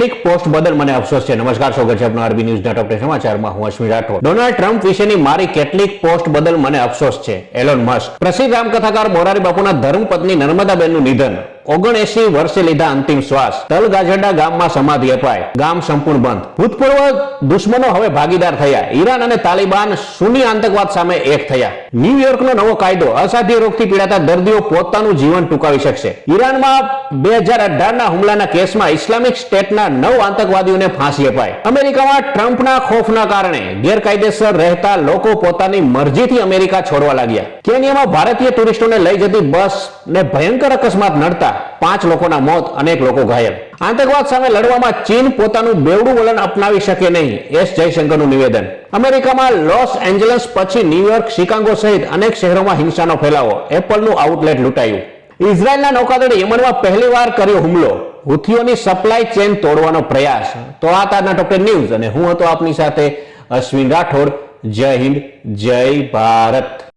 કેટલીક પોસ્ટ બદલ મને અફસોસ છે। નમસ્કાર, સ્વાગત છે આપનું આરબી ન્યૂઝના ટોપ 10 સમાચારમાં। હું અશ્વિન રાઠોડ। ડોનાલ્ડ ટ્રમ્પ વિશેની મારી કેટલીક પોસ્ટ બદલ મને અફસોસ છે। Alone Musk. પ્રસિદ્ધ રામકથાકાર મોરારી બાપુના ધર્મપત્ની નર્મદાબેનનું નિધન। 79 વર્ષે લીધા અંતિમ શ્વાસ। તલગાજરડા ગામમાં સમાધિ અપાય। ગામ સંપૂર્ણ બંધ। ભૂતપૂર્વ દુશ્મનો હવે ભાગીદાર થયા। ઈરાન અને તાલિબાન સુન્ની આતંકવાદ સામે એક થયા। ન્યુયોર્કનો નવો કાયદો। અસાધ્ય રોગથી પીડાતા દર્દીઓ પોતાનું જીવન ટૂંકાવી શકશે। ઈરાનમાં 2018ના હુમલાના કેસમાં ઇસ્લામિક સ્ટેટના 9 આતંકવાદીઓને ફાંસી અપાઈ। અમેરિકામાં ટ્રમ્પના ખોફના કારણે ગેરકાયદેસર રહેતા લોકો પોતાની મરજીથી અમેરિકા છોડવા લાગ્યા। કેન્યામાં ભારતીય ટુરિસ્ટોને લઈ જતી બસને ભયંકર અકસ્માત નડતા 5 લોકોના મોત, અનેક લોકો ઘાયલ। આતંકવાદ સામે લડવામાં ચીન પોતાનું બેવડું વલણ અપનાવી શકે નહીં, એસ જયશંકરનું નિવેદન। અમેરિકામાં લોસ એન્જલસ પછી ન્યુયોર્ક, શિકાગો સહિત અનેક શહેરોમાં હિંસાનો ફેલાવો। એપલનું આઉટલેટ લૂંટાયું। ઇઝરાયલના નૌકાદળે યમનમાં પહેલીવાર કર્યો હુમલો। હુથીઓની સપ્લાય ચેન તોડવાનો પ્રયાસ। તો આ તાજના ટોપ 10 ન્યૂઝ અને હું હતો આપની સાથે અશ્વિન રાઠોડ। જય હિન્દ, જય ભારત।